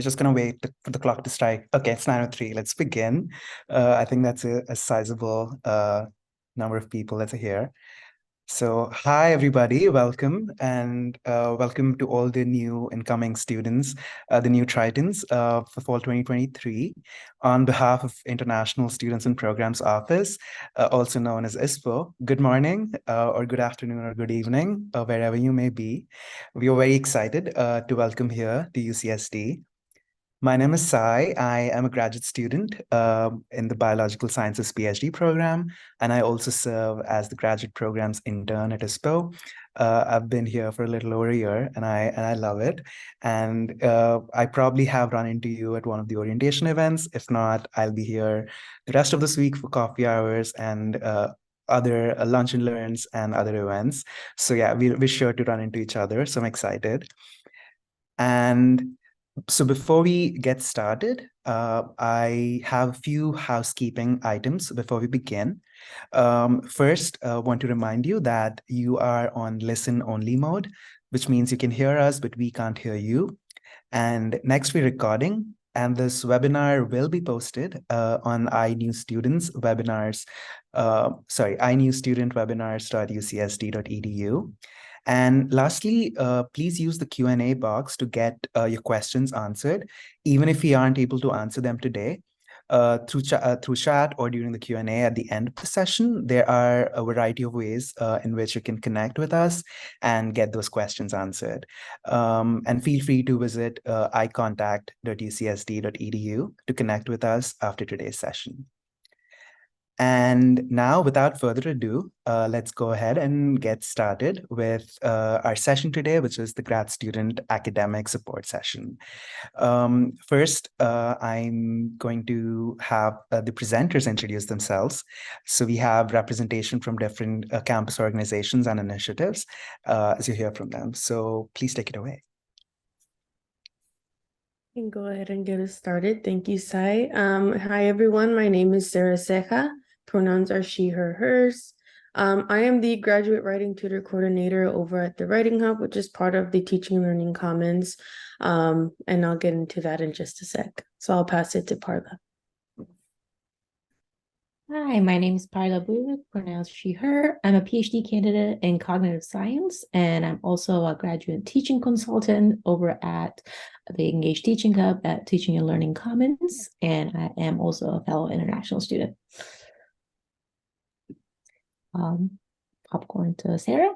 we're just gonna wait for the clock to strike. Okay, it's 9:03. Let's begin. I think that's a sizable number of people that are here. So, hi everybody, welcome, and welcome to all the new incoming students, the new Tritons for fall 2023. On behalf of International Students and Programs Office, also known as ISPO, good morning, or good afternoon, or good evening, wherever you may be. We are very excited to welcome here to UCSD. My name is Sai. I am a graduate student in the Biological Sciences PhD program, and I also serve as the graduate program's intern at ISPO. I've been here for a little over a year, and I love it. And I probably have run into you at one of the orientation events. If not, I'll be here the rest of this week for coffee hours and other lunch and learns and other events. So yeah, we're sure to run into each other. So I'm excited. And so before we get started, I have a few housekeeping items before we begin. First, I want to remind you that you are on listen-only mode, which means you can hear us, but we can't hear you. And next, we're recording, and this webinar will be posted on iNews Students webinars, inewstudentwebinars.ucsd.edu. And lastly, please use the Q&A box to get your questions answered, even if we aren't able to answer them today. Through chat or during the Q&A at the end of the session, there are a variety of ways in which you can connect with us and get those questions answered. And feel free to visit icontact.ucsd.edu to connect with us after today's session. And now, without further ado, let's go ahead and get started with our session today, which is the grad student academic support session. First, I'm going to have the presenters introduce themselves. So we have representation from different campus organizations and initiatives as you hear from them. So please take it away. You can go ahead and get us started. Thank you, Sai. Hi, everyone. My name is Sarah Ceja. Pronouns are she, her, hers. I am the graduate writing tutor coordinator over at the Writing Hub, which is part of the Teaching and Learning Commons. And I'll get into that in just a sec. So I'll pass it to Parla. Hi, my name is Parla Bulik, pronouns she, her. I'm a PhD candidate in cognitive science, and I'm also a graduate teaching consultant over at the Engage Teaching Hub at Teaching and Learning Commons, and I am also a fellow international student. Popcorn to Sarah.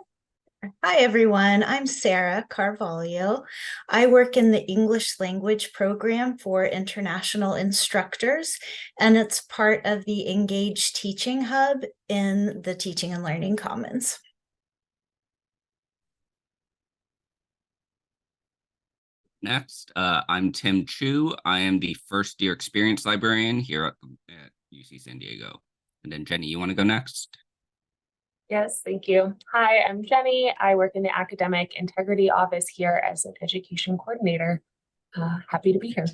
Hi, everyone. I'm Sarah Carvalho. I work in the English language program for international instructors, and it's part of the Engage Teaching Hub in the Teaching and Learning Commons. Next, I'm Tim Chu. I am the first year experience librarian here at UC San Diego. And then Jenny, you want to go next? Yes, thank you. Hi, I'm Jenny. I work in the Academic Integrity Office here as an education coordinator. Happy to be here.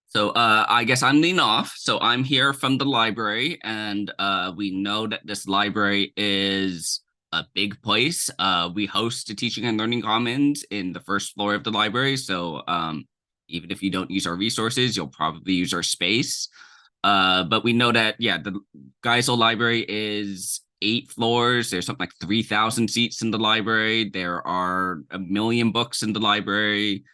So I guess I'm leading off. So I'm here from the library, and we know that this library is a big place. We host the Teaching and Learning Commons in the first floor of the library. So even if you don't use our resources, you'll probably use our space. But we know that, yeah, the Geisel Library is 8 floors. There's something like 3,000 seats in the library. There are 1 million books in the library.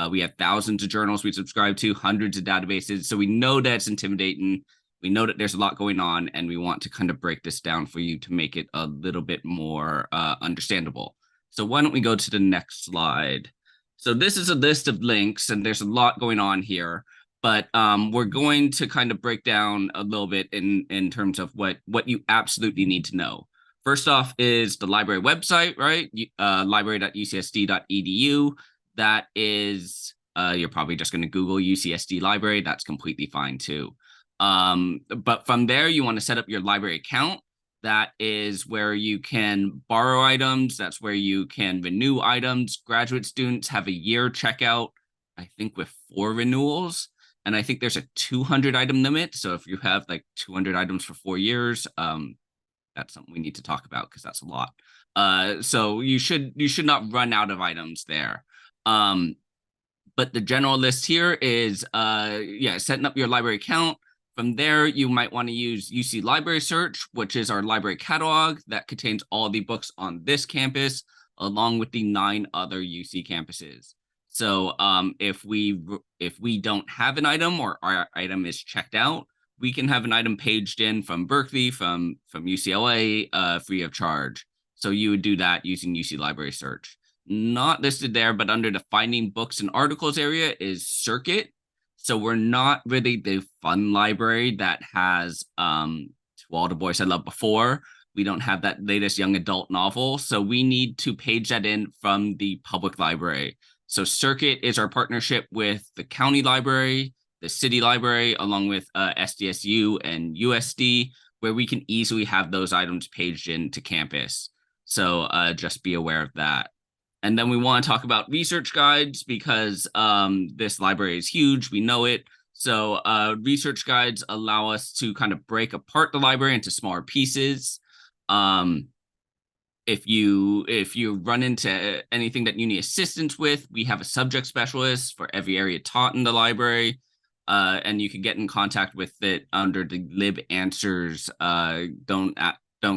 We have thousands of journals we subscribe to, hundreds of databases. So we know that it's intimidating. We know that there's a lot going on, and we want to kind of break this down for you to make it a little bit more understandable. So why don't we go to the next slide? So this is a list of links, and there's a lot going on here. But we're going to kind of break down a little bit in terms of what you absolutely need to know. First off is the library website, right? Library.ucsd.edu. That is, you're probably just going to Google UCSD Library. That's completely fine too. But from there, you want to set up your library account. That is where you can borrow items. That's where you can renew items. Graduate students have a year checkout, I think, with 4 renewals. And I think there's a 200 item limit. So if you have like 200 items for 4 years, that's something we need to talk about because that's a lot. So you should not run out of items there. But the general list here is setting up your library account. From there, you might want to use UC Library Search, which is our library catalog that contains all the books on this campus, along with the 9 other UC campuses. So if we don't have an item or our item is checked out, we can have an item paged in from Berkeley, from UCLA, free of charge. So you would do that using UC Library Search. Not listed there, but under the finding books and articles area is Circuit. So we're not really the fun library that has To All the Boys I Loved Before. We don't have that latest young adult novel. So we need to page that in from the public library. So Circuit is our partnership with the county library, the city library, along with SDSU and USD, where we can easily have those items paged into campus. So just be aware of that. And then we want to talk about research guides because this library is huge. We know it. So research guides allow us to kind of break apart the library into smaller pieces. If you run into anything that you need assistance with, we have a subject specialist for every area taught in the library. And you can get in contact with it under the Lib Answers. Don't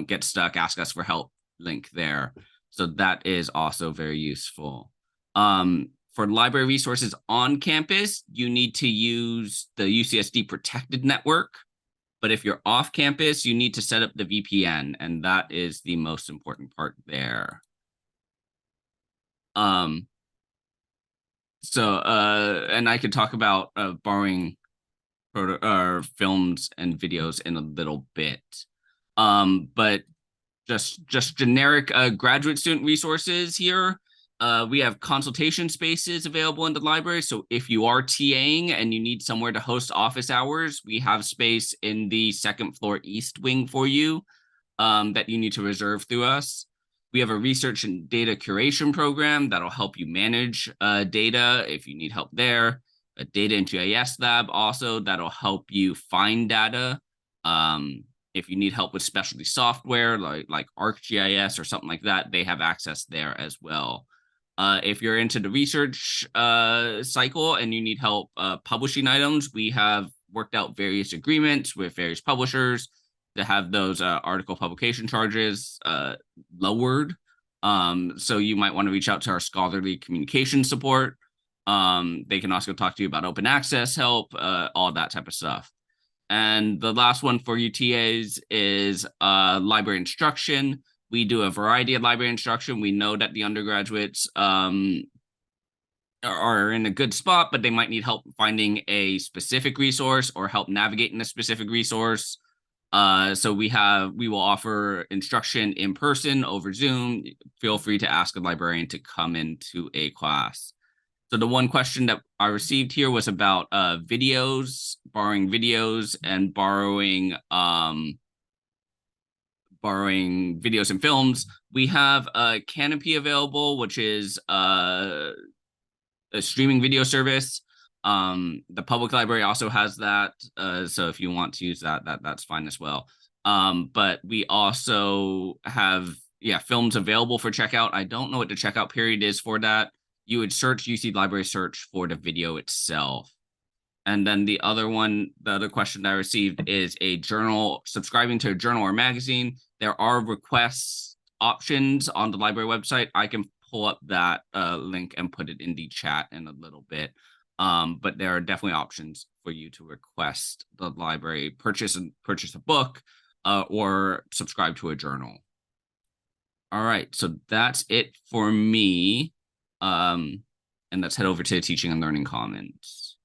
get stuck, ask us for help link there. So that is also very useful. For library resources on campus, you need to use the UCSD protected network. But if you're off campus, you need to set up the VPN, and that is the most important part there. And I could talk about borrowing films and videos in a little bit. But just generic graduate student resources here. We have consultation spaces available in the library. So if you are TAing and you need somewhere to host office hours, we have space in the 2nd floor east wing for you that you need to reserve through us. We have a research and data curation program that'll help you manage data if you need help there. A data and GIS lab also that'll help you find data. If you need help with specialty software like ArcGIS or something like that, they have access there as well. If you're into the research cycle and you need help publishing items, we have worked out various agreements with various publishers to have those article publication charges lowered. So you might want to reach out to our scholarly communication support. They can also talk to you about open access help, all that type of stuff. And the last one for UTAs is library instruction. We do a variety of library instruction. We know that the undergraduates are in a good spot, but they might need help finding a specific resource or help navigating a specific resource. So we will offer instruction in person over Zoom. Feel free to ask a librarian to come into a class. So the one question that I received here was about videos, borrowing videos and borrowing videos and films. We have a Canopy available, which is a streaming video service. The public library also has that. So if you want to use that's fine as well. But we also have films available for checkout. I don't know what the checkout period is for that. You would search UC Library Search for the video itself. And then the other question that I received is a journal, subscribing to a journal or magazine. There are request options on the library website. I can pull up that link and put it in the chat in a little bit. But there are definitely options for you to request the library purchase a book or subscribe to a journal. All right, so that's it for me. And let's head over to Teaching and Learning Commons.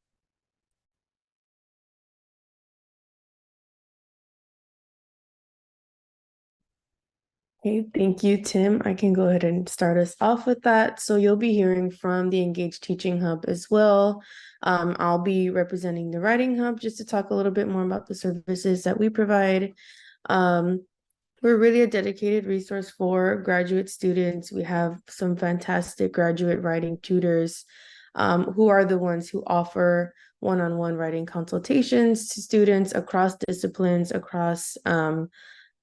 Okay, thank you, Tim. I can go ahead and start us off with that. So you'll be hearing from the Engage Teaching Hub as well. I'll be representing the Writing Hub just to talk a little bit more about the services that we provide. We're really a dedicated resource for graduate students. We have some fantastic graduate writing tutors who are the ones who offer one-on-one writing consultations to students across disciplines, across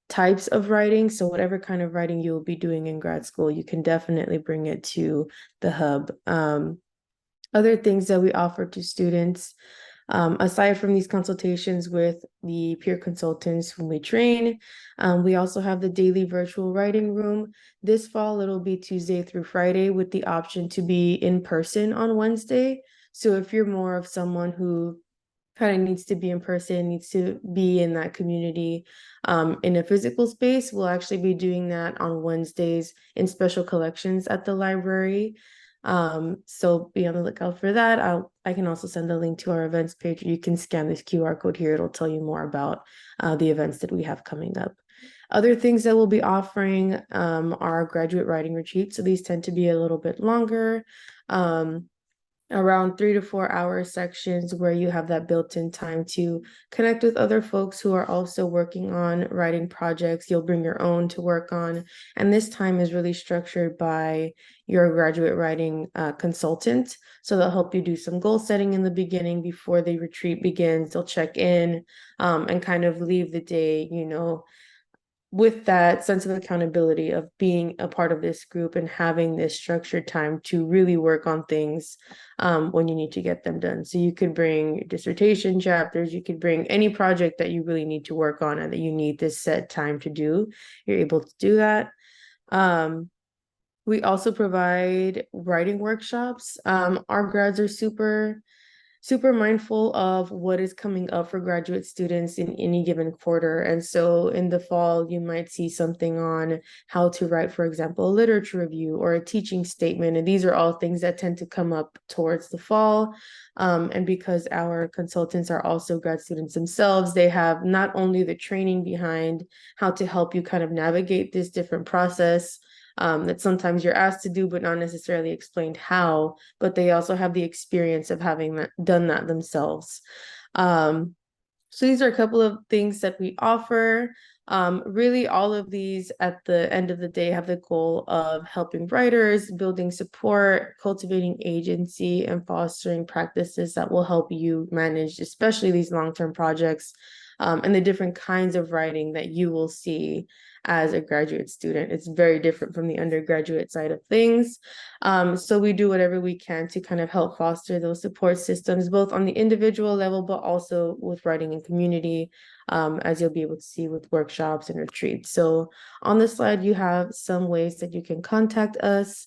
types of writing. So whatever kind of writing you'll be doing in grad school, you can definitely bring it to the hub. Other things that we offer to students, aside from these consultations with the peer consultants whom we train, we also have the daily virtual writing room. This fall, it'll be Tuesday through Friday with the option to be in person on Wednesday. So if you're more of someone who kind of needs to be in person, needs to be in that community, in a physical space, we'll actually be doing that on Wednesdays in special collections at the library. So be on the lookout for that. I can also send a link to our events page. You can scan this QR code here. It'll tell you more about the events that we have coming up. Other things that we'll be offering are graduate writing retreats. So these tend to be a little bit longer, around 3 to 4 hour sections where you have that built-in time to connect with other folks who are also working on writing projects. You'll bring your own to work on, and this time is really structured by your graduate writing consultant. So they'll help you do some goal setting in the beginning before the retreat begins. They'll check in and kind of leave the day, with that sense of accountability of being a part of this group and having this structured time to really work on things when you need to get them done. So you could bring dissertation chapters, you could bring any project that you really need to work on and that you need this set time to do. You're able to do that. We also provide writing workshops. Our grads are super mindful of what is coming up for graduate students in any given quarter. And so in the fall, you might see something on how to write, for example, a literature review or a teaching statement. And these are all things that tend to come up towards the fall. And because our consultants are also grad students themselves, they have not only the training behind how to help you kind of navigate this different process, that sometimes you're asked to do, but not necessarily explained how, but they also have the experience of having done that themselves. So these are a couple of things that we offer. Really, all of these at the end of the day have the goal of helping writers, building support, cultivating agency, and fostering practices that will help you manage, especially these long-term projects, and the different kinds of writing that you will see as a graduate student. It's very different from the undergraduate side of things. So we do whatever we can to kind of help foster those support systems, both on the individual level, but also with writing in community, as you'll be able to see with workshops and retreats. So on the slide, you have some ways that you can contact us.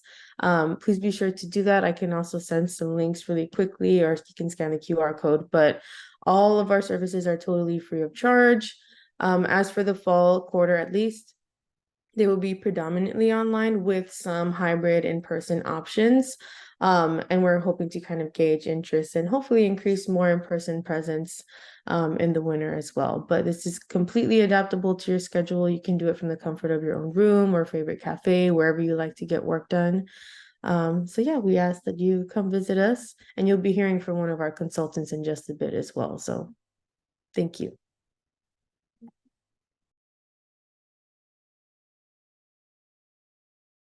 Please be sure to do that. I can also send some links really quickly, or you can scan the QR code, but all of our services are totally free of charge. As for the fall quarter, at least, they will be predominantly online with some hybrid in-person options. And we're hoping to kind of gauge interest and hopefully increase more in-person presence in the winter as well. But this is completely adaptable to your schedule. You can do it from the comfort of your own room or favorite cafe, wherever you like to get work done. So yeah, we ask that you come visit us, and you'll be hearing from one of our consultants in just a bit as well. So thank you.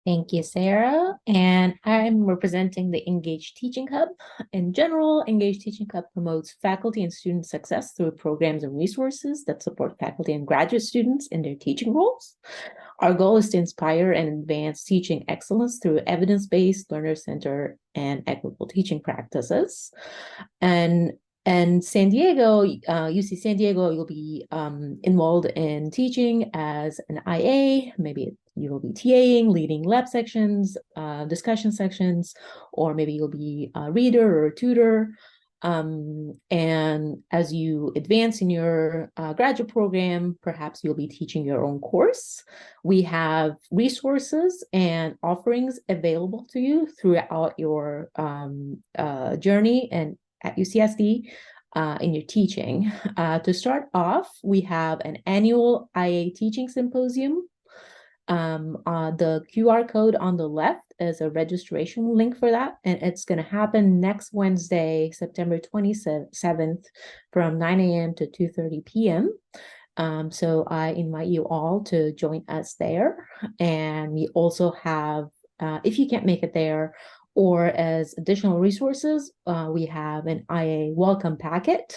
Thank you, Sarah. And I'm representing the Engage Teaching Hub. In general, Engage Teaching Hub promotes faculty and student success through programs and resources that support faculty and graduate students in their teaching roles. Our goal is to inspire and advance teaching excellence through evidence-based, learner-centered, and equitable teaching practices. And San Diego, UC San Diego, you'll be involved in teaching as an IA. Maybe you will be TAing, leading lab sections, discussion sections, or maybe you'll be a reader or a tutor. And as you advance in your graduate program, perhaps you'll be teaching your own course. We have resources and offerings available to you throughout your journey and at UCSD in your teaching. To start off, we have an annual IA teaching symposium. The QR code on the left is a registration link for that, and it's going to happen next Wednesday, September 27th from 9 a.m. to 2:30 p.m. So I invite you all to join us there. And we also have, if you can't make it there, or as additional resources, we have an IA welcome packet.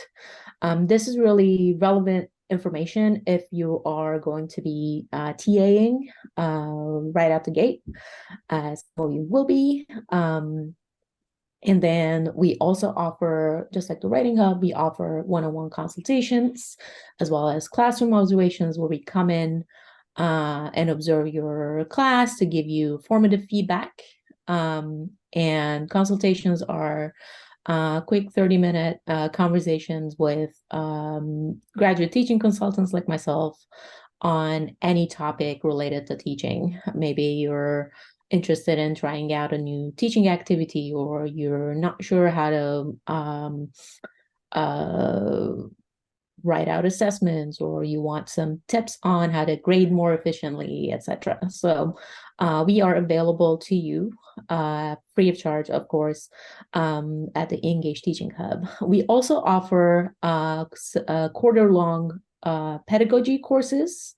This is really relevant information if you are going to be TAing right out the gate, as well you will be. And then we also offer, just like the Writing Hub, we offer one-on-one consultations, as well as classroom observations where we come in and observe your class to give you formative feedback. And consultations are quick 30-minute conversations with graduate teaching consultants like myself on any topic related to teaching. Maybe you're interested in trying out a new teaching activity, or you're not sure how to write out assessments, or you want some tips on how to grade more efficiently, etc. So we are available to you free of charge, of course, at the Engage Teaching Hub. We also offer quarter-long pedagogy courses,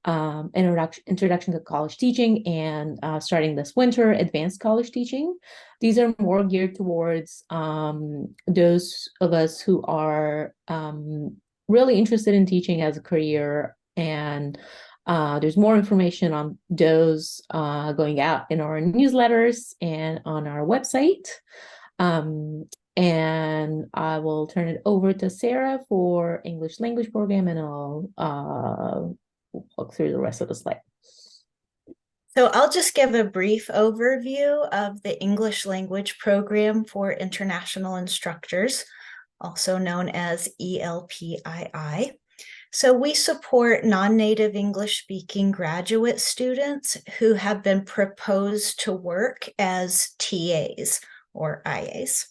introduction to college teaching, and starting this winter, advanced college teaching. These are more geared towards those of us who are really interested in teaching as a career, and there's more information on those going out in our newsletters and on our website. And I will turn it over to Sarah for English language program, and I'll walk through the rest of the slide. So I'll just give a brief overview of the English language program for international instructors, also known as ELPII. So we support non-native English speaking graduate students who have been proposed to work as TAs or IAs.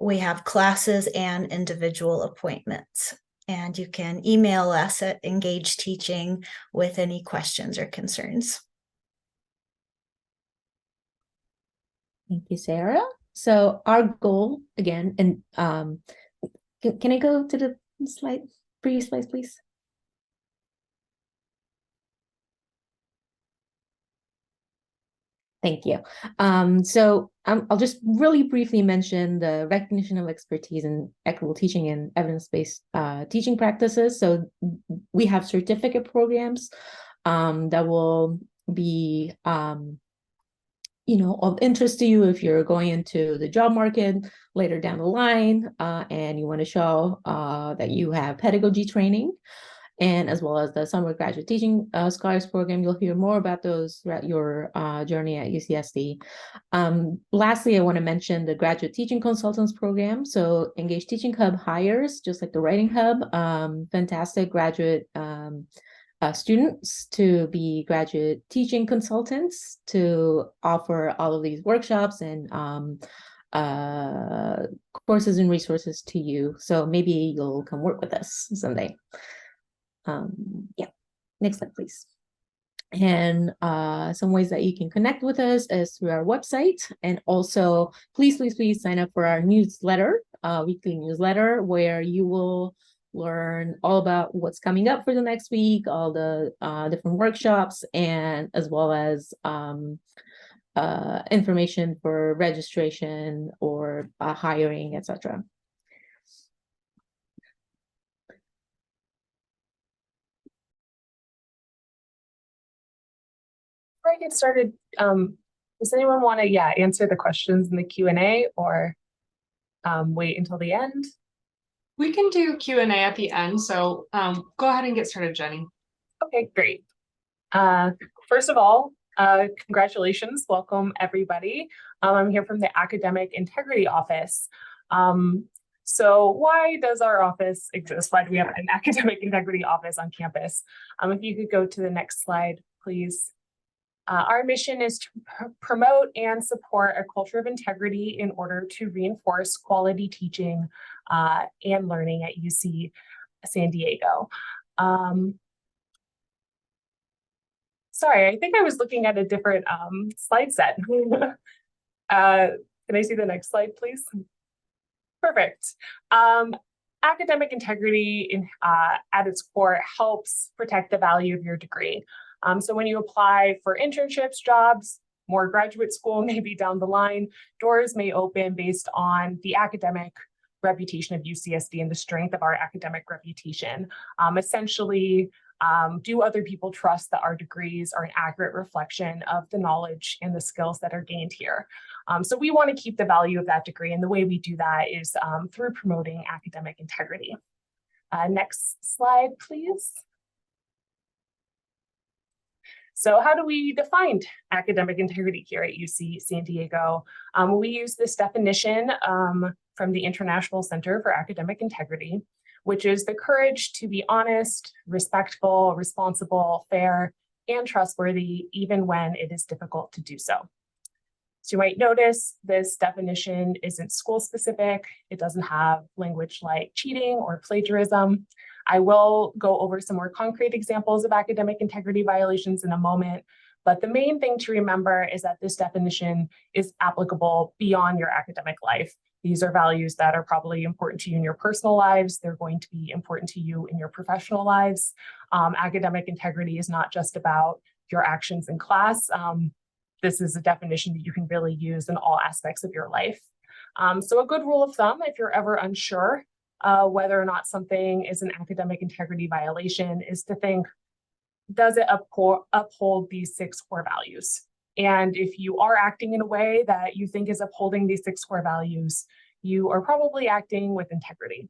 We have classes and individual appointments, and you can email us at Engage Teaching with any questions or concerns. Thank you, Sarah. So our goal again, and can I go to the slide, previous slide, please? Thank you. So I'll just really briefly mention the recognition of expertise in equitable teaching and evidence-based teaching practices. So we have certificate programs that will be of interest to you if you're going into the job market later down the line, and you want to show that you have pedagogy training, and as well as the summer graduate teaching scholars program. You'll hear more about those throughout your journey at UCSD. Lastly, I want to mention the graduate teaching consultants program. So Engage Teaching Hub hires, just like the Writing Hub, fantastic graduate students to be graduate teaching consultants to offer all of these workshops and courses and resources to you. So maybe you'll come work with us someday. Yeah, next slide, please. And some ways that you can connect with us is through our website, and also please sign up for our newsletter, weekly newsletter, where you will learn all about what's coming up for the next week, all the different workshops, and as well as information for registration or hiring, etc. Before I get started, does anyone want to answer the questions in the Q&A, or wait until the end? We can do Q&A at the end, so go ahead and get started, Jenny. Okay, great. First of all, congratulations, welcome everybody. I'm here from the Academic Integrity Office. So why does our office exist? Why do we have an Academic Integrity Office on campus? If you could go to the next slide, please. Our mission is to promote and support a culture of integrity in order to reinforce quality teaching and learning at UC San Diego. Sorry, I think I was looking at a different slide set. Can I see the next slide, please? Perfect. Academic integrity at its core helps protect the value of your degree. So when you apply for internships, jobs, more graduate school, maybe down the line, doors may open based on the academic reputation of UCSD and the strength of our academic reputation. Essentially, do other people trust that our degrees are an accurate reflection of the knowledge and the skills that are gained here? So we want to keep the value of that degree, and the way we do that is through promoting academic integrity. Next slide, please. So how do we define academic integrity here at UC San Diego? We use this definition from the International Center for Academic Integrity, which is the courage to be honest, respectful, responsible, fair, and trustworthy, even when it is difficult to do so. So you might notice this definition isn't school specific. It doesn't have language like cheating or plagiarism. I will go over some more concrete examples of academic integrity violations in a moment, but the main thing to remember is that this definition is applicable beyond your academic life. These are values that are probably important to you in your personal lives. They're going to be important to you in your professional lives. Academic integrity is not just about your actions in class. This is a definition that you can really use in all aspects of your life. So a good rule of thumb, if you're ever unsure whether or not something is an academic integrity violation, is to think, does it uphold these 6 core values? And if you are acting in a way that you think is upholding these 6 core values, you are probably acting with integrity.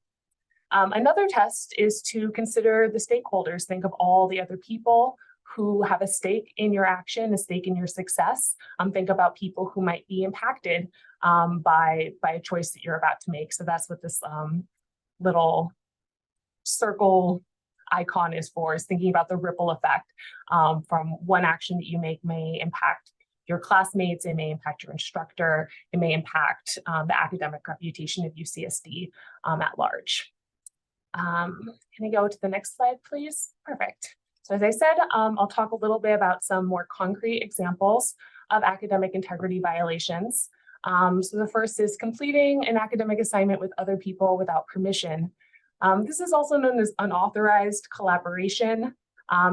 Another test is to consider the stakeholders. Think of all the other people who have a stake in your action, a stake in your success. Think about people who might be impacted by a choice that you're about to make. So that's what this little circle icon is for, is thinking about the ripple effect from one action that you make may impact your classmates, it may impact your instructor, it may impact the academic reputation of UCSD at large. Can I go to the next slide, please? Perfect. So as I said, I'll talk a little bit about some more concrete examples of academic integrity violations. So the first is completing an academic assignment with other people without permission. This is also known as unauthorized collaboration.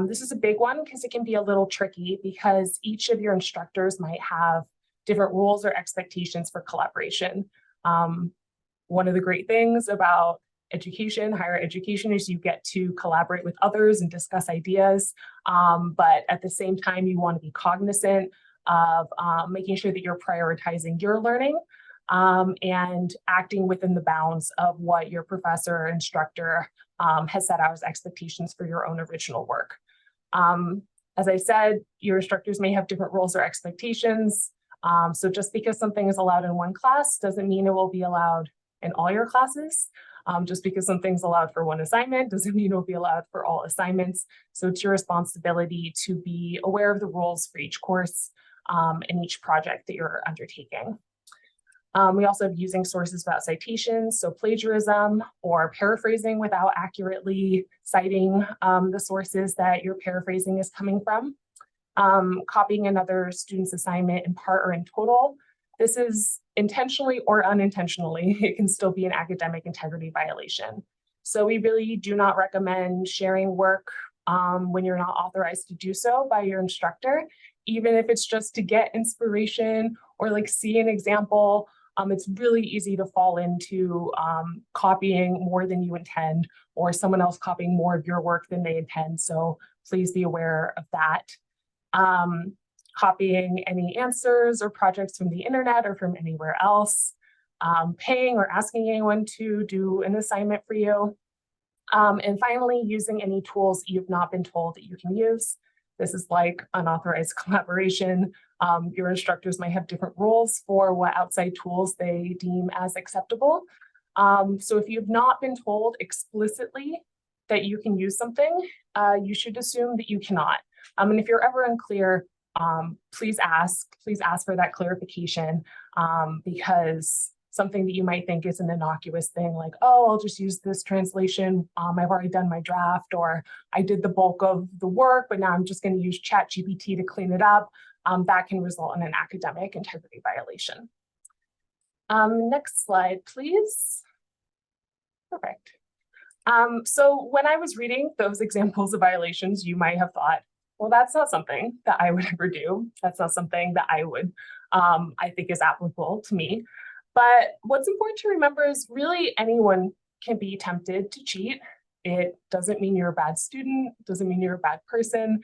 This is a big one because it can be a little tricky because each of your instructors might have different rules or expectations for collaboration. One of the great things about education, higher education, is you get to collaborate with others and discuss ideas. But at the same time, you want to be cognizant of making sure that you're prioritizing your learning and acting within the bounds of what your professor or instructor has set out as expectations for your own original work. As I said, your instructors may have different rules or expectations. So just because something is allowed in one class doesn't mean it will be allowed in all your classes. Just because something's allowed for one assignment doesn't mean it will be allowed for all assignments. So it's your responsibility to be aware of the rules for each course and each project that you're undertaking. We also have using sources without citations, so plagiarism or paraphrasing without accurately citing the sources that your paraphrasing is coming from. Copying another student's assignment in part or in total. This is intentionally or unintentionally, it can still be an academic integrity violation. So we really do not recommend sharing work when you're not authorized to do so by your instructor, even if it's just to get inspiration or like see an example. It's really easy to fall into copying more than you intend, or someone else copying more of your work than they intend. So please be aware of that. Copying any answers or projects from the internet or from anywhere else, paying or asking anyone to do an assignment for you. And finally, using any tools you've not been told that you can use. This is like unauthorized collaboration. Your instructors might have different rules for what outside tools they deem as acceptable. So if you've not been told explicitly that you can use something, you should assume that you cannot. And if you're ever unclear, please ask for that clarification, because something that you might think is an innocuous thing, like, oh, I'll just use this translation. I've already done my draft, or I did the bulk of the work, but now I'm just going to use ChatGPT to clean it up. That can result in an academic integrity violation. Next slide, please. Perfect. So when I was reading those examples of violations, you might have thought, well, that's not something that I would ever do. That's not something that I think is applicable to me. But what's important to remember is really anyone can be tempted to cheat. It doesn't mean you're a bad student, doesn't mean you're a bad person.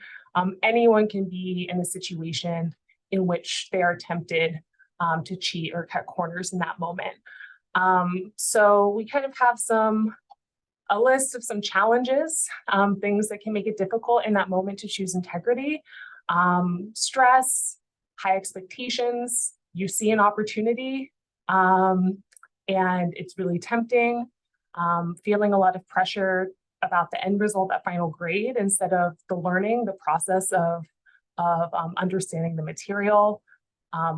Anyone can be in a situation in which they are tempted to cheat or cut corners in that moment. So we kind of have a list of some challenges, things that can make it difficult in that moment to choose integrity. Stress, high expectations, you see an opportunity, and it's really tempting, feeling a lot of pressure about the end result, that final grade, instead of the learning, the process of understanding the material,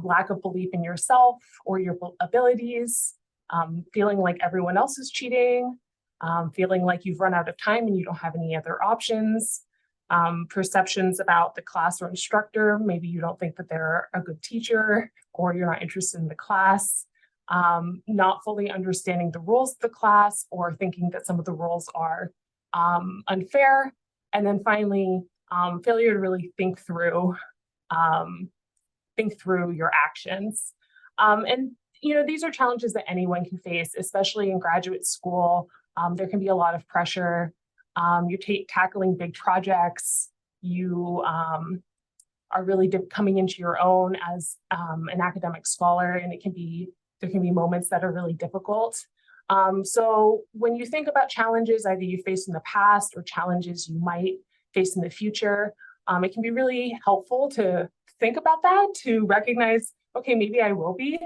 lack of belief in yourself or your abilities, feeling like everyone else is cheating, feeling like you've run out of time and you don't have any other options, perceptions about the class or instructor. Maybe you don't think that they're a good teacher, or you're not interested in the class, not fully understanding the rules of the class, or thinking that some of the rules are unfair. And then finally, failure to really think through your actions. And these are challenges that anyone can face, especially in graduate school. There can be a lot of pressure. You're tackling big projects. You are really coming into your own as an academic scholar, and there can be moments that are really difficult. So when you think about challenges either you faced in the past or challenges you might face in the future, it can be really helpful to think about that, to recognize, okay, maybe I will be,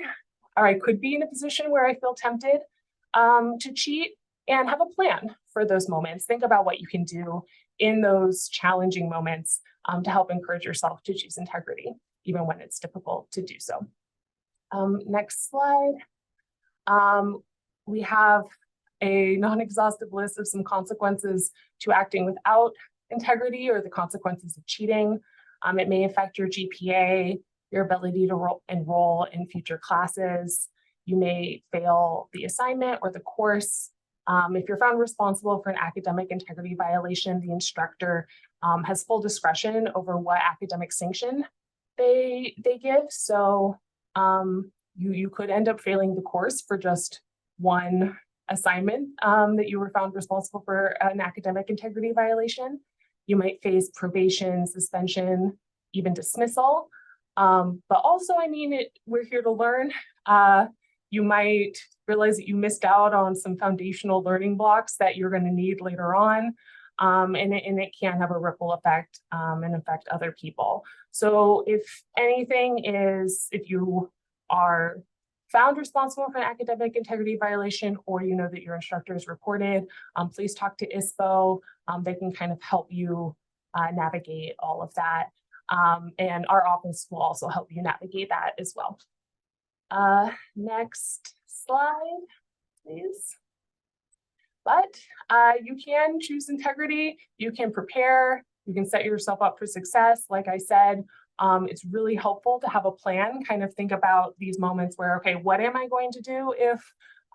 or I could be in a position where I feel tempted to cheat, and have a plan for those moments. Think about what you can do in those challenging moments to help encourage yourself to choose integrity, even when it's difficult to do so. Next slide. We have a non-exhaustive list of some consequences to acting without integrity, or the consequences of cheating. It may affect your GPA, your ability to enroll in future classes. You may fail the assignment or the course. If you're found responsible for an academic integrity violation, the instructor has full discretion over what academic sanction they give. So you could end up failing the course for just one assignment that you were found responsible for an academic integrity violation. You might face probation, suspension, even dismissal. But also, we're here to learn. You might realize that you missed out on some foundational learning blocks that you're going to need later on. And it can have a ripple effect and affect other people. So if you are found responsible for an academic integrity violation, or you know that your instructor is reported, please talk to ISPO. They can kind of help you navigate all of that. And our office will also help you navigate that as well. Next slide, please. But you can choose integrity, you can prepare, you can set yourself up for success. Like I said, it's really helpful to have a plan, kind of think about these moments where, okay, what am I going to do if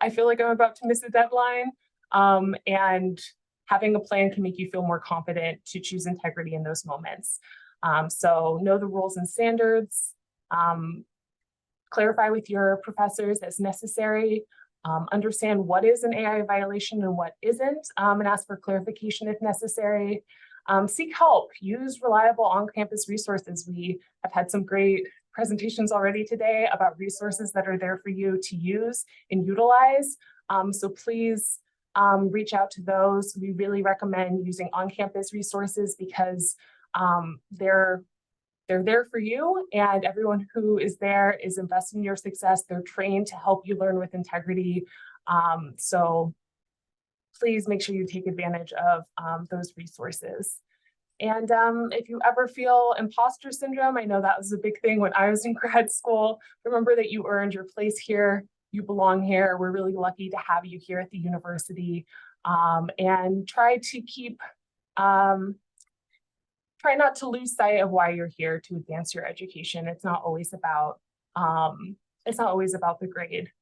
I feel like I'm about to miss a deadline? And having a plan can make you feel more confident to choose integrity in those moments. So know the rules and standards, clarify with your professors as necessary, understand what is an AI violation and what isn't, and ask for clarification if necessary. Seek help, use reliable on-campus resources. We have had some great presentations already today about resources that are there for you to use and utilize. So please reach out to those. We really recommend using on-campus resources because they're there for you, and everyone who is there is invested in your success. They're trained to help you learn with integrity. So please make sure you take advantage of those resources. And if you ever feel imposter syndrome, I know that was a big thing when I was in grad school. Remember that you earned your place here. You belong here. We're really lucky to have you here at the university. And try not to lose sight of why you're here to advance your education. It's not always about the grade.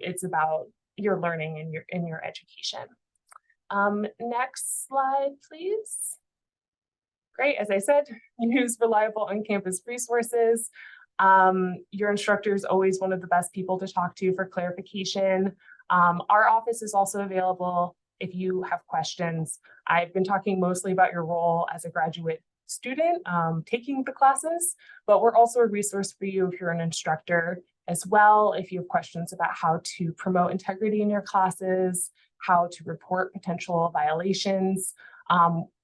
It's about your learning and your education. Next slide, please. Great, as I said, use reliable on-campus resources. Your instructor is always one of the best people to talk to for clarification. Our office is also available if you have questions. I've been talking mostly about your role as a graduate student taking the classes, but we're also a resource for you if you're an instructor as well. If you have questions about how to promote integrity in your classes, how to report potential violations.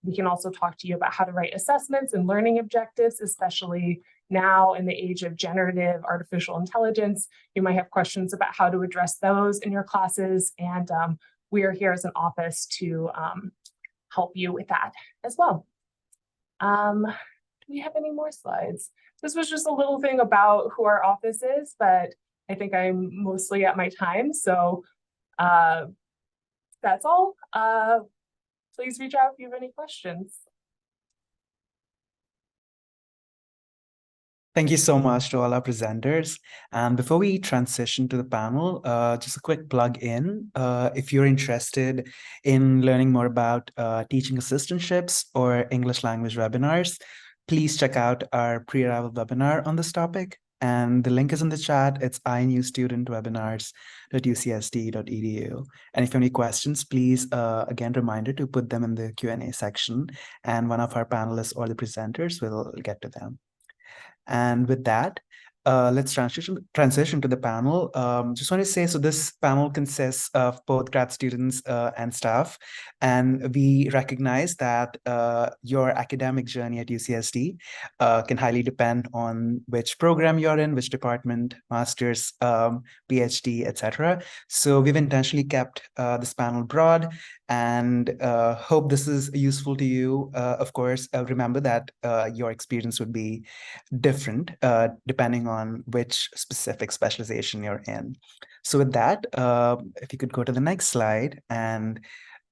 We can also talk to you about how to write assessments and learning objectives, especially now in the age of generative artificial intelligence. You might have questions about how to address those in your classes, and we are here as an office to help you with that as well. Do we have any more slides? This was just a little thing about who our office is, but I think I'm mostly at my time, so that's all. Please reach out if you have any questions. Thank you so much to all our presenters. And before we transition to the panel, just a quick plug in. If you're interested in learning more about teaching assistantships or English language webinars, please check out our pre-arrival webinar on this topic. And the link is in the chat. It's inewstudentwebinars.ucsd.edu. And if you have any questions, please, again, reminder to put them in the Q&A section, and one of our panelists or the presenters will get to them. And with that, let's transition to the panel. Just want to say, so this panel consists of both grad students and staff, and we recognize that your academic journey at UCSD can highly depend on which program you're in, which department, master's, PhD, etc. So we've intentionally kept this panel broad, and hope this is useful to you. Of course, remember that your experience would be different depending on which specific specialization you're in. So with that, if you could go to the next slide, and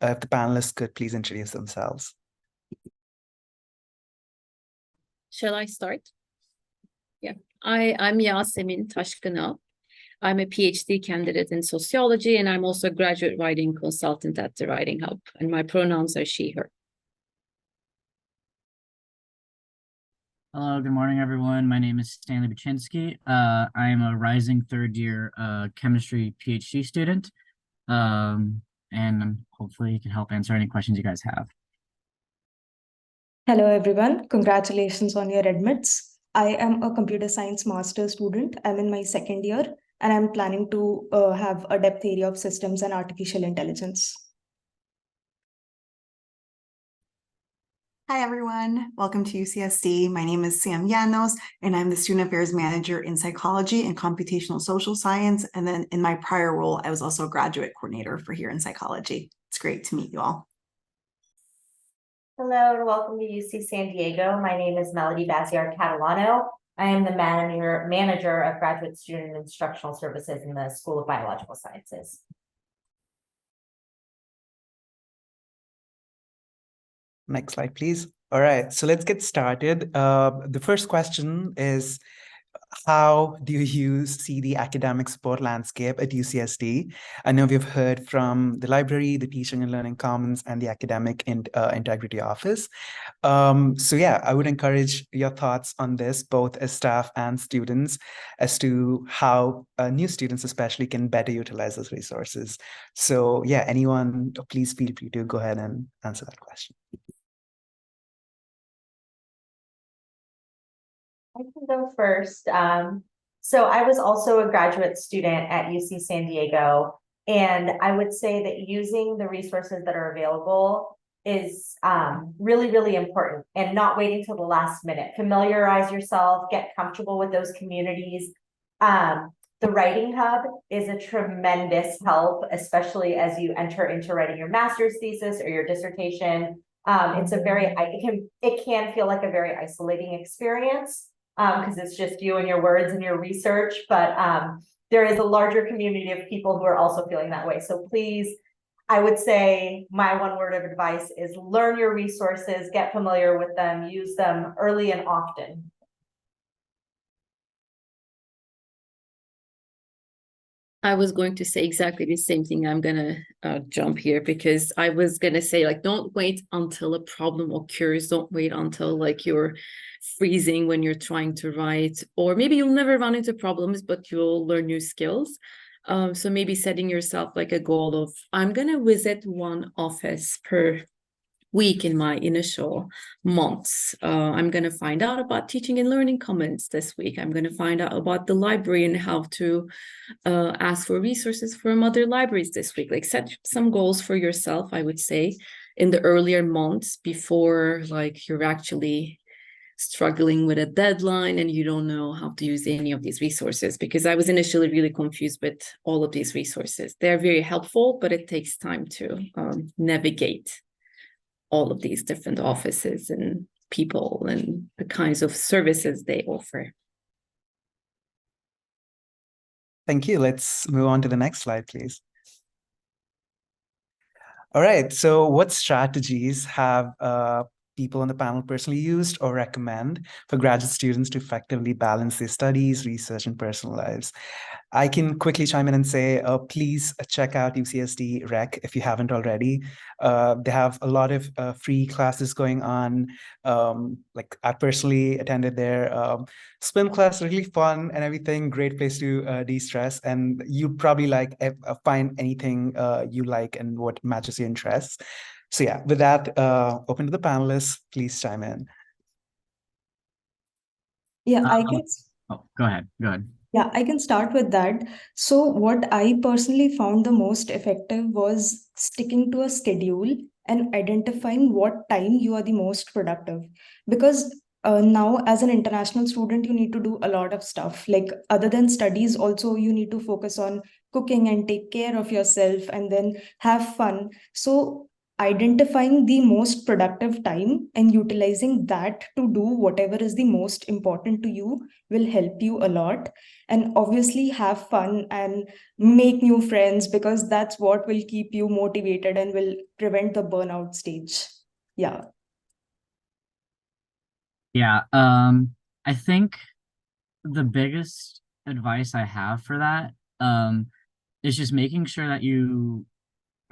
if the panelists could please introduce themselves. Shall I start? Yeah, I'm Yasemin Taşkınal. I'm a PhD candidate in sociology, and I'm also a graduate writing consultant at the Writing Hub, and my pronouns are she, her. Hello, good morning, everyone. My name is Stanley Baczynski. I am a rising third-year chemistry PhD student, and hopefully you can help answer any questions you guys have. Hello, everyone. Congratulations on your admits. I am a computer science master student. I'm in my second year, and I'm planning to have a depth area of systems and artificial intelligence. Hi, everyone. Welcome to UCSD. My name is Sam Llanos, and I'm the Student Affairs Manager in Psychology and Computational Social Science. And then in my prior role, I was also a graduate coordinator for here in Psychology. It's great to meet you all. Hello, and welcome to UC San Diego. My name is Melody Baziar Catalano. I am the manager of Graduate Student and Instructional Services in the School of Biological Sciences. Next slide, please. All right, so let's get started. The first question is, how do you see the academic support landscape at UCSD? I know we've heard from the library, the Teaching and Learning Commons, and the Academic Integrity Office. So yeah, I would encourage your thoughts on this, both as staff and students, as to how new students especially can better utilize those resources. So yeah, anyone, please feel free to go ahead and answer that question. I can go first. So I was also a graduate student at UC San Diego, and I would say that using the resources that are available is really, really important, and not waiting till the last minute. Familiarize yourself, get comfortable with those communities. The Writing Hub is a tremendous help, especially as you enter into writing your master's thesis or your dissertation. It's a very, it can feel like a very isolating experience, because it's just you and your words and your research, but there is a larger community of people who are also feeling that way. So please, I would say my one word of advice is learn your resources, get familiar with them, use them early and often. I was going to say exactly the same thing. I'm gonna jump here because I was gonna say, like, don't wait until a problem occurs. Don't wait until like you're freezing when you're trying to write, or maybe you'll never run into problems, but you'll learn new skills. So maybe setting yourself like a goal of, I'm gonna visit one office per week in my initial months. I'm going to find out about teaching and learning commons this week. I'm going to find out about the library and how to ask for resources from other libraries this week. Like, set some goals for yourself, I would say, in the earlier months before like you're actually struggling with a deadline and you don't know how to use any of these resources, because I was initially really confused with all of these resources. They're very helpful, but it takes time to navigate all of these different offices and people and the kinds of services they offer. Thank you. Let's move on to the next slide, please. All right. So what strategies have people on the panel personally used or recommend for graduate students to effectively balance their studies, research, and personal lives? I can quickly chime in and say, please check out UCSD Rec if you haven't already. They have a lot of free classes going on. Like, I personally attended their swim class, really fun and everything. Great place to de-stress, and you probably like find anything you like and what matches your interests. So yeah, with that, open to the panelists. Please chime in. Yeah, I can. Oh, go ahead. Go ahead. Yeah, I can start with that. So what I personally found the most effective was sticking to a schedule and identifying what time you are the most productive. Because now as an international student, you need to do a lot of stuff. Like, other than studies, also you need to focus on cooking and take care of yourself and then have fun. So identifying the most productive time and utilizing that to do whatever is the most important to you will help you a lot. And obviously have fun and make new friends, because that's what will keep you motivated and will prevent the burnout stage. Yeah. Yeah, I think the biggest advice I have for that is just making sure that you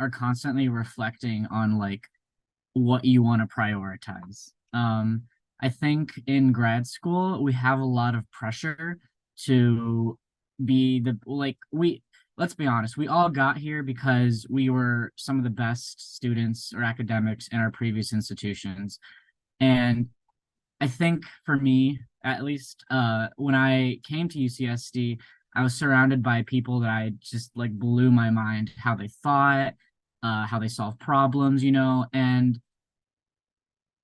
are constantly reflecting on like what you want to prioritize. I think in grad school we have a lot of pressure to be let's be honest, we all got here because we were some of the best students or academics in our previous institutions. And I think for me, at least, when I came to UCSD, I was surrounded by people that I just like blew my mind how they thought, how they solve problems, and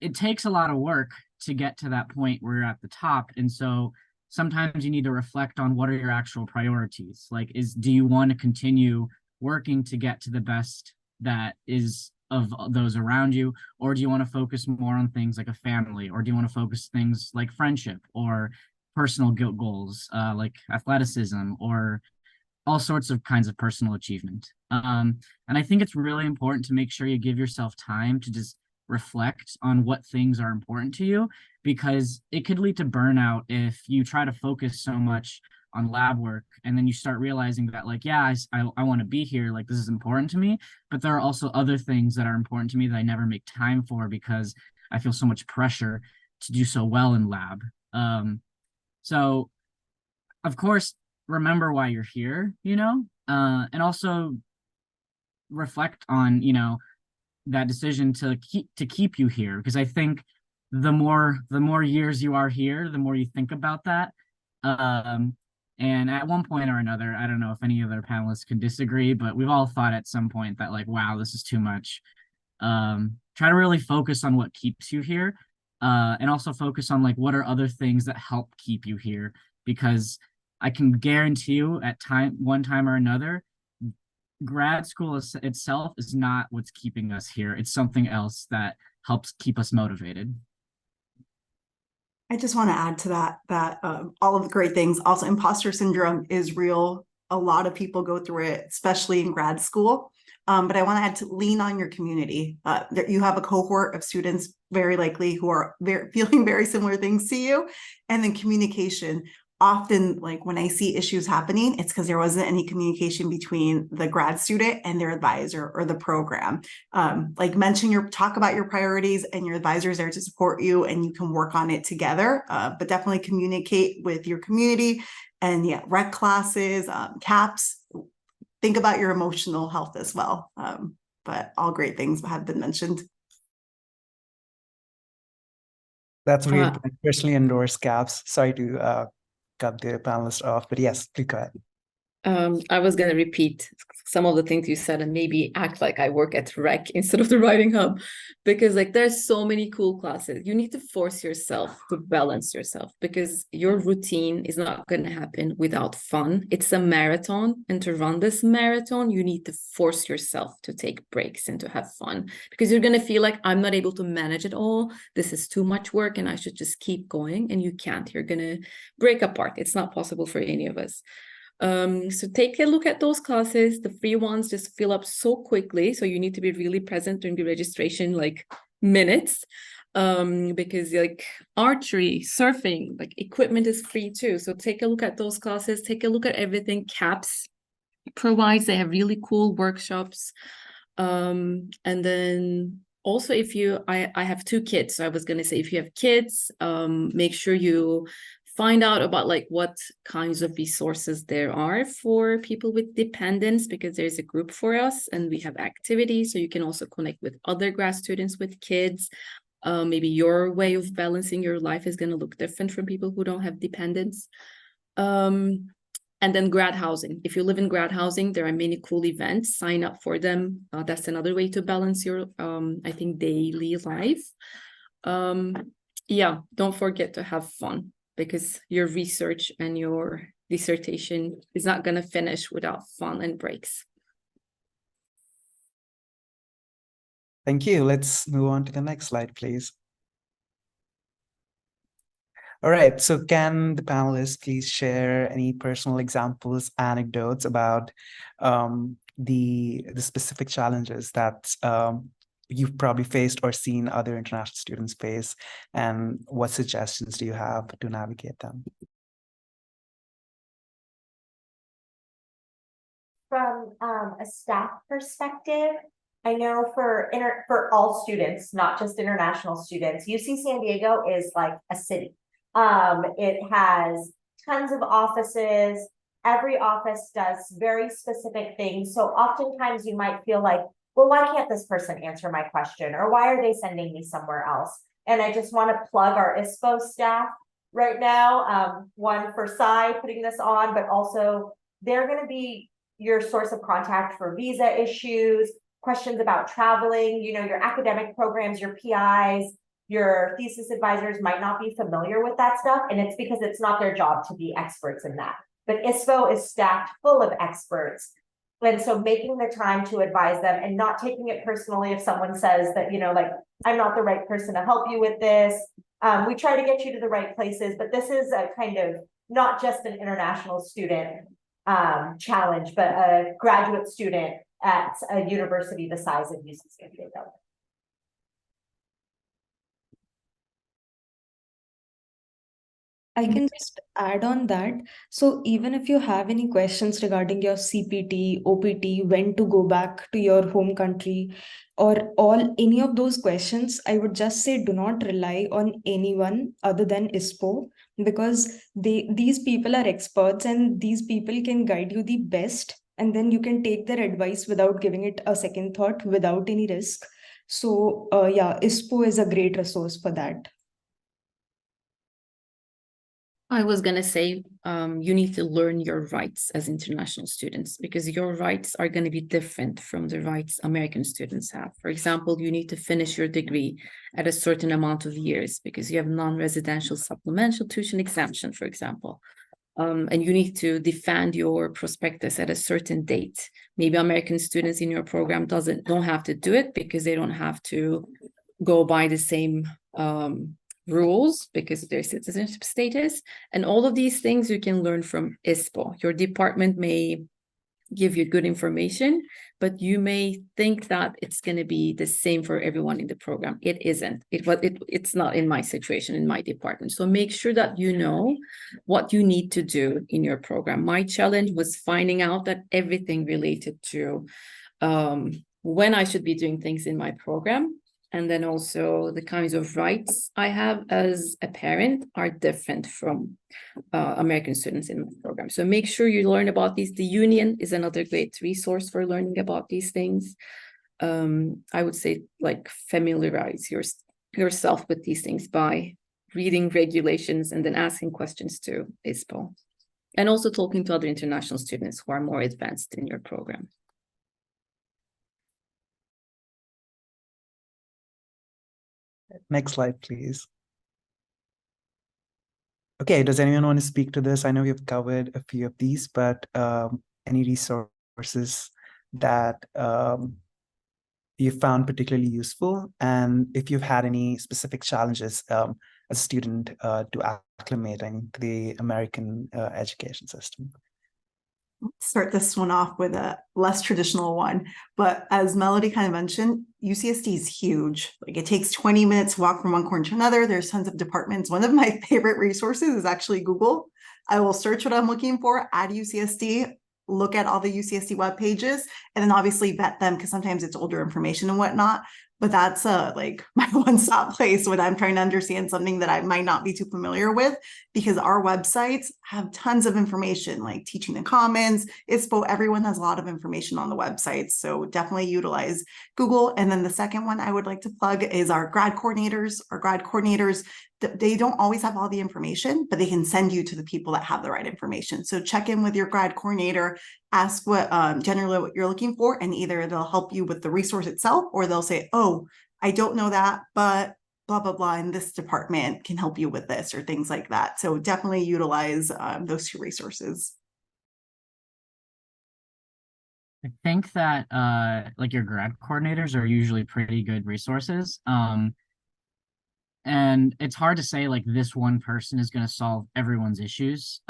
it takes a lot of work to get to that point where you're at the top. And so sometimes you need to reflect on what are your actual priorities. Like, do you want to continue working to get to the best that is of those around you, or do you want to focus more on things like a family, or do you want to focus things like friendship or personal goals, like athleticism, or all sorts of kinds of personal achievement. And I think it's really important to make sure you give yourself time to just reflect on what things are important to you, because it could lead to burnout if you try to focus so much on lab work and then you start realizing that, like, yeah, I want to be here, like this is important to me, but there are also other things that are important to me that I never make time for because I feel so much pressure to do so well in lab. So of course, remember why you're here, and also reflect on, that decision to keep you here, because I think the more years you are here, the more you think about that. And at one point or another, I don't know if any other panelists can disagree, but we've all thought at some point that, like, wow, this is too much. Try to really focus on what keeps you here, and also focus on, like, what are other things that help keep you here, because I can guarantee you at one time or another, grad school itself is not what's keeping us here. It's something else that helps keep us motivated. I just want to add to that all of the great things. Also, imposter syndrome is real. A lot of people go through it, especially in grad school. But I want to add to lean on your community. You have a cohort of students very likely who are feeling very similar things to you. And then communication. often, like when I see issues happening, it's because there wasn't any communication between the grad student and their advisor or the program. Like talk about your priorities, and your advisor is there to support you, and you can work on it together. But definitely communicate with your community, and yeah, rec classes, CAPS. Think about your emotional health as well. But all great things have been mentioned. That's a great point. Personally endorse CAPS. Sorry to cut the panelist off, but yes, please go ahead. I was going to repeat some of the things you said and maybe act like I work at Rec instead of the Writing Hub, because like there's so many cool classes. You need to force yourself to balance yourself, because your routine is not going to happen without fun. It's a marathon, and to run this marathon, you need to force yourself to take breaks and to have fun, because you're going to feel like I'm not able to manage it all. This is too much work and I should just keep going, and you can't. You're going to break apart. It's not possible for any of us. So take a look at those classes. The free ones just fill up so quickly, so you need to be really present during the registration, like minutes, because like archery, surfing, like equipment is free too. So take a look at those classes. Take a look at everything CAPS provides. They have really cool workshops, and then also if you I have 2 kids, so I was going to say, if you have kids, make sure you find out about like what kinds of resources there are for people with dependents, because there's a group for us and we have activities, so you can also connect with other grad students with kids. Maybe your way of balancing your life is going to look different from people who don't have dependents. And then grad housing. If you live in grad housing, there are many cool events. Sign up for them. That's another way to balance your, I think, daily life. Yeah, don't forget to have fun, because your research and your dissertation is not going to finish without fun and breaks. Thank you. Let's move on to the next slide, please. All right, so can the panelists please share any personal examples, anecdotes about the specific challenges that you've probably faced or seen other international students face, and what suggestions do you have to navigate them? From a staff perspective, I know for all students, not just international students, UC San Diego is like a city. It has tons of offices. Every office does very specific things. So oftentimes you might feel like, well, why can't this person answer my question? Or why are they sending me somewhere else? And I just want to plug our ISPO staff right now. One for Sai putting this on, but also they're going to be your source of contact for visa issues, questions about traveling. You know, your academic programs, your PIs, your thesis advisors might not be familiar with that stuff, and it's because it's not their job to be experts in that. But ISPO is stacked full of experts. And so making the time to advise them and not taking it personally if someone says that, you know, like, I'm not the right person to help you with this. We try to get you to the right places, but this is a kind of not just an international student challenge, but a graduate student at a university the size of UC San Diego. I can just add on that. So even if you have any questions regarding your CPT, OPT, when to go back to your home country, or any of those questions, I would just say do not rely on anyone other than ISPO, because these people are experts and these people can guide you the best, and then you can take their advice without giving it a second thought, without any risk. So yeah, ISPO is a great resource for that. I was going to say, you need to learn your rights as international students, because your rights are going to be different from the rights American students have. For example, you need to finish your degree at a certain amount of years because you have non-residential supplemental tuition exemption, for example. And you need to defend your prospectus at a certain date. Maybe American students in your program don't have to do it because they don't have to go by the same rules because of their citizenship status. And all of these things you can learn from ISPO. Your department may give you good information, but you may think that it's going to be the same for everyone in the program. It isn't. It's not in my situation, in my department. So make sure that you know what you need to do in your program. My challenge was finding out that everything related to when I should be doing things in my program, and then also the kinds of rights I have as a parent are different from American students in my program. So make sure you learn about these. The union is another great resource for learning about these things. I would say like familiarize yourself with these things by reading regulations and then asking questions to ISPO. And also talking to other international students who are more advanced in your program. Next slide, please. Okay, does anyone want to speak to this? I know we've covered a few of these, but any resources that you found particularly useful, and if you've had any specific challenges as a student to acclimating to the American education system. Start this one off with a less traditional one, but as Melody kind of mentioned, UCSD is huge. Like it takes 20 minutes to walk from one corner to another. There's tons of departments. One of my favorite resources is actually Google. I will search what I'm looking for at UCSD, look at all the UCSD web pages, and then obviously vet them because sometimes it's older information and whatnot. But that's like my one-stop place when I'm trying to understand something that I might not be too familiar with, because our websites have tons of information like Teaching the Commons, ISPO, everyone has a lot of information on the website. So definitely utilize Google. And then the second one I would like to plug is our grad coordinators. Our grad coordinators, they don't always have all the information, but they can send you to the people that have the right information. So check in with your grad coordinator, ask what generally what you're looking for, and either they'll help you with the resource itself, or they'll say, oh, I don't know that, but blah, blah, blah, and this department can help you with this, or things like that. So definitely utilize those two resources. I think that like your grad coordinators are usually pretty good resources. And it's hard to say like this one person is going to solve everyone's issues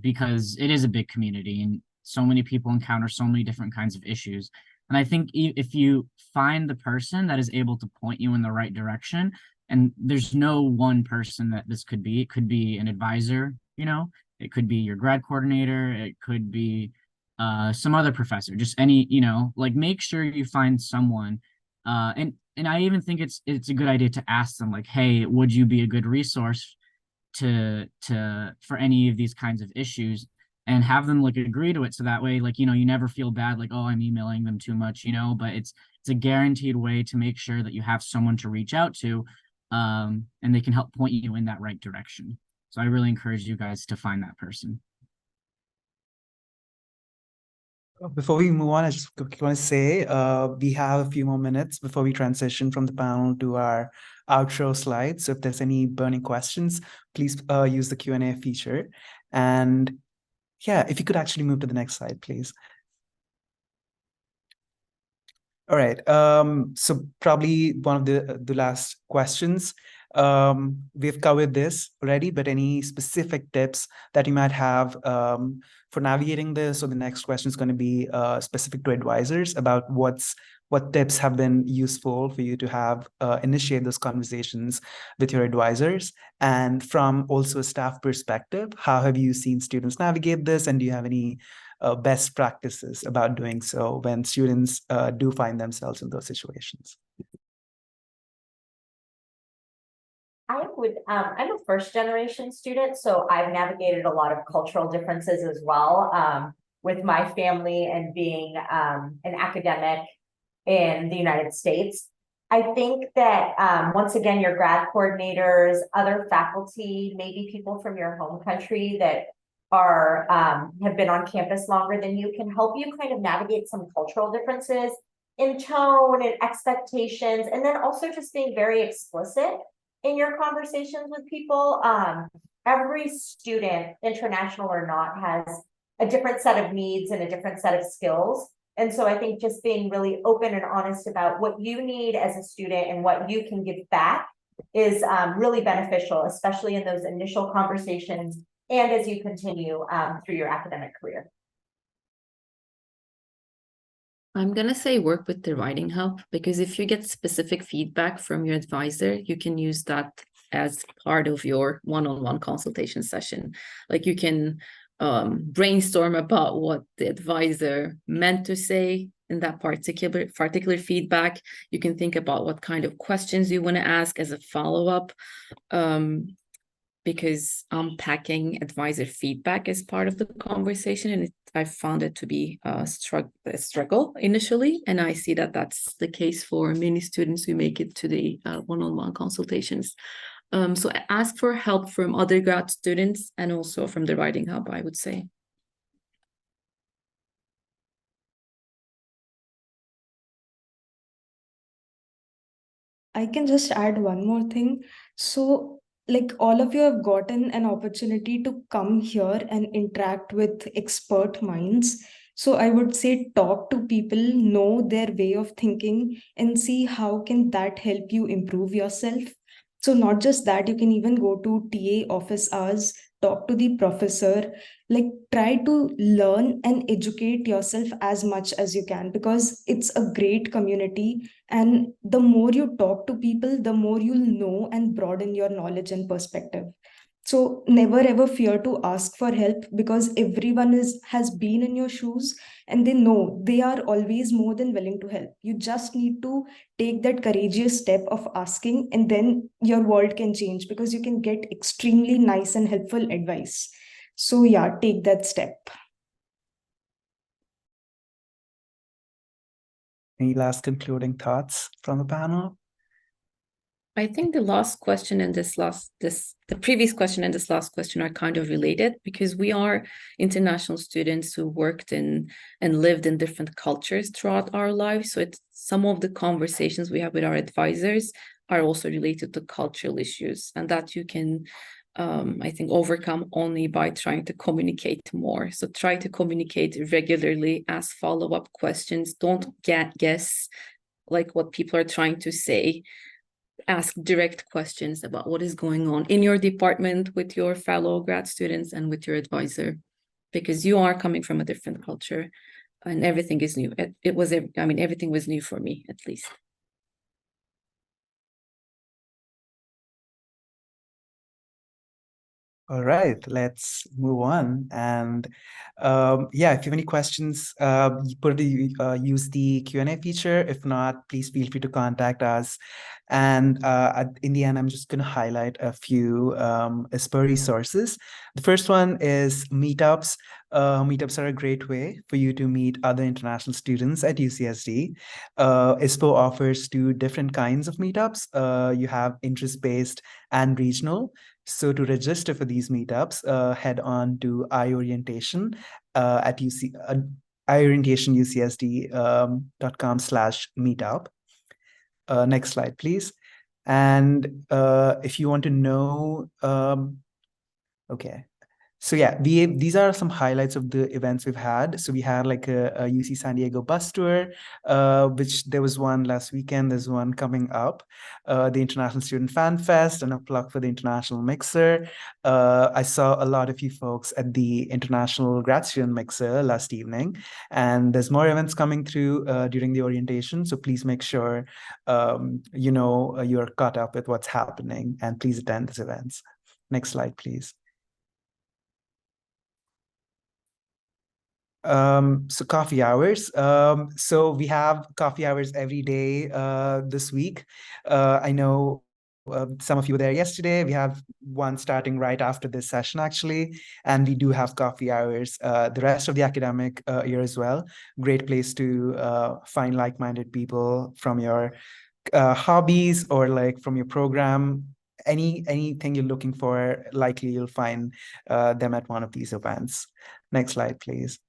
because it is a big community and so many people encounter so many different kinds of issues. And I think if you find the person that is able to point you in the right direction, and there's no one person that this could be, it could be an advisor, you know, it could be your grad coordinator, it could be some other professor, just any, you know, like make sure you find someone and I even think it's a good idea to ask them like, hey, would you be a good resource for any of these kinds of issues, and have them like agree to it, so that way like, you know, you never feel bad like, oh, I'm emailing them too much, you know, but it's a guaranteed way to make sure that you have someone to reach out to and they can help point you in that right direction. So I really encourage you guys to find that person. Before we move on, I just quickly want to say we have a few more minutes before we transition from the panel to our outro slides. So if there's any burning questions, please use the Q&A feature. And yeah, if you could actually move to the next slide, please. All right. So probably one of the last questions. We've covered this already, but any specific tips that you might have for navigating this? So the next question is going to be specific to advisors about what tips have been useful for you to have initiate those conversations with your advisors. And from also a staff perspective, how have you seen students navigate this? And do you have any best practices about doing so when students do find themselves in those situations? I'm a first generation student, so I've navigated a lot of cultural differences as well with my family and being an academic in the United States. I think that once again, your grad coordinators, other faculty, maybe people from your home country that are have been on campus longer than you can help you kind of navigate some cultural differences in tone and expectations, and then also just being very explicit in your conversations with people. Every student, international or not, has a different set of needs and a different set of skills. And so I think just being really open and honest about what you need as a student and what you can give back is really beneficial, especially in those initial conversations and as you continue through your academic career. I'm gonna say work with the writing hub, because if you get specific feedback from your advisor, you can use that as part of your one-on-one consultation session. Like you can brainstorm about what the advisor meant to say in that particular feedback. You can think about what kind of questions you want to ask as a follow-up. Because unpacking advisor feedback is part of the conversation, and I found it to be a struggle initially, and I see that that's the case for many students who make it to the one-on-one consultations. So ask for help from other grad students and also from the Writing Hub, I would say. I can just add one more thing. So, like all of you have gotten an opportunity to come here and interact with expert minds. So I would say talk to people, know their way of thinking, and see how can that help you improve yourself. So not just that, you can even go to TA office hours, talk to the professor, like try to learn and educate yourself as much as you can, because it's a great community, and the more you talk to people, the more you'll know and broaden your knowledge and perspective. So never ever fear to ask for help, because everyone has been in your shoes and they know they are always more than willing to help. You just need to take that courageous step of asking, and then your world can change, because you can get extremely nice and helpful advice. So yeah, take that step. Any last concluding thoughts from the panel? I think the last question and the previous question and this last question are kind of related, because we are international students who worked in and lived in different cultures throughout our lives. So it's some of the conversations we have with our advisors are also related to cultural issues, and that you can I think overcome only by trying to communicate more. So try to communicate regularly, ask follow-up questions, don't guess like what people are trying to say. Ask direct questions about what is going on in your department with your fellow grad students and with your advisor, because you are coming from a different culture and everything is new. Everything was new for me, at least. All right, let's move on. And yeah, if you have any questions, use the Q&A feature. If not, please feel free to contact us. And in the end, I'm just going to highlight a few ISPO resources. The first one is meetups. Meetups are a great way for you to meet other international students at UCSD. ISPO offers two different kinds of meetups. You have interest-based and regional. So to register for these meetups, head on to iOrientation at iOrientationUCSD.com/meetup. Next slide, please. And if you want to know, okay. So yeah, these are some highlights of the events we've had. So we had like a UC San Diego bus tour, which there was one last weekend. There's one coming up, the International Student Fan Fest, and a plug for the International Mixer. I saw a lot of you folks at the International Grad Student Mixer last evening, and there's more events coming through during the orientation. So please make sure you're caught up with what's happening, and please attend these events. Next slide, please. So coffee hours. So we have coffee hours every day this week. I know some of you were there yesterday. We have one starting right after this session, actually, and we do have coffee hours the rest of the academic year as well. Great place to find like-minded people from your hobbies or like from your program. Anything you're looking for, likely you'll find them at one of these events. Next slide, please.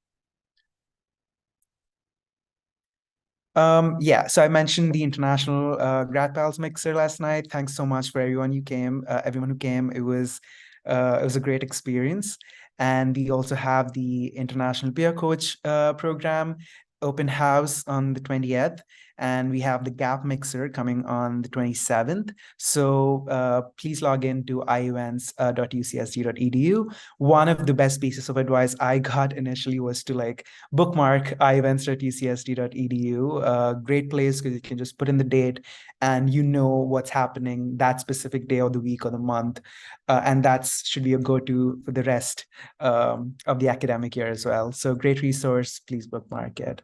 Yeah, so I mentioned the International Grad Pals Mixer last night. Thanks so much for everyone who came. Everyone who came, it was a great experience. And we also have the International Peer Coach program open house on the 20th. and we have the Gap Mixer coming on the 27th. So please log in to ievents.ucsd.edu. One of the best pieces of advice I got initially was to like bookmark ievents.ucsd.edu. Great place because you can just put in the date and you know what's happening that specific day of the week or the month. And that should be a go-to for the rest of the academic year as well. So great resource, please bookmark it.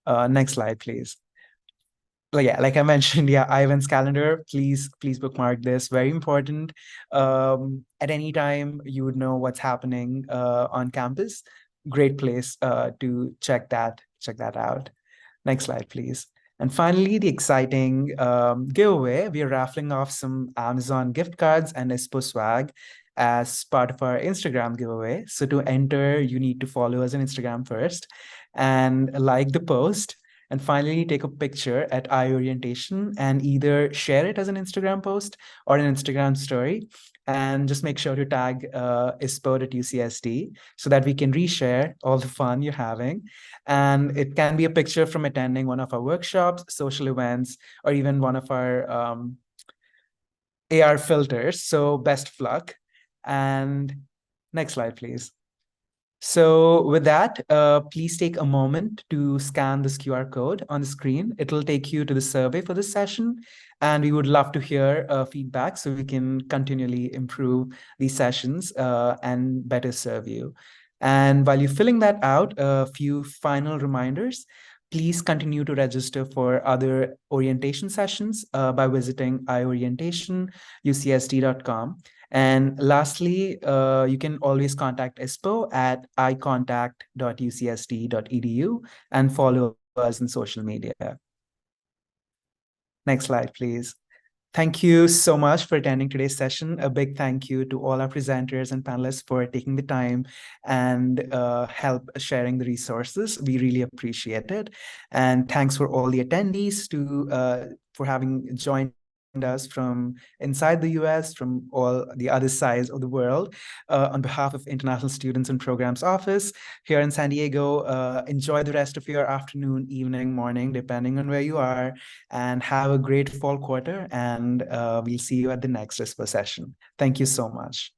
Next slide, please. Like I mentioned, iEvents calendar, please bookmark this. Very important. At any time, you would know what's happening on campus. Great place to check that out. Next slide, please. And finally, the exciting giveaway. We are raffling off some Amazon gift cards and ISPO swag as part of our Instagram giveaway. So to enter, you need to follow us on Instagram first and like the post. And finally, take a picture at iOrientation and either share it as an Instagram post or an Instagram story. And just make sure to tag ISPO@UCSD so that we can reshare all the fun you're having. And it can be a picture from attending one of our workshops, social events, or even one of our AR filters. So best of luck. And next slide, please. So with that, please take a moment to scan this QR code on the screen. It'll take you to the survey for this session. And we would love to hear feedback so we can continually improve these sessions and better serve you. And while you're filling that out, a few final reminders. Please continue to register for other orientation sessions by visiting iorientation.ucsd.com. And lastly, you can always contact ISPO at icontact.ucsd.edu and follow us on social media. Next slide, please. Thank you so much for attending today's session. A big thank you to all our presenters and panelists for taking the time and help sharing the resources. We really appreciate it. And thanks for all the attendees for having joined us from inside the US, from all the other sides of the world. On behalf of International Students and Programs Office here in San Diego, enjoy the rest of your afternoon, evening, morning, depending on where you are, and have a great fall quarter. And we'll see you at the next ISPO session. Thank you so much.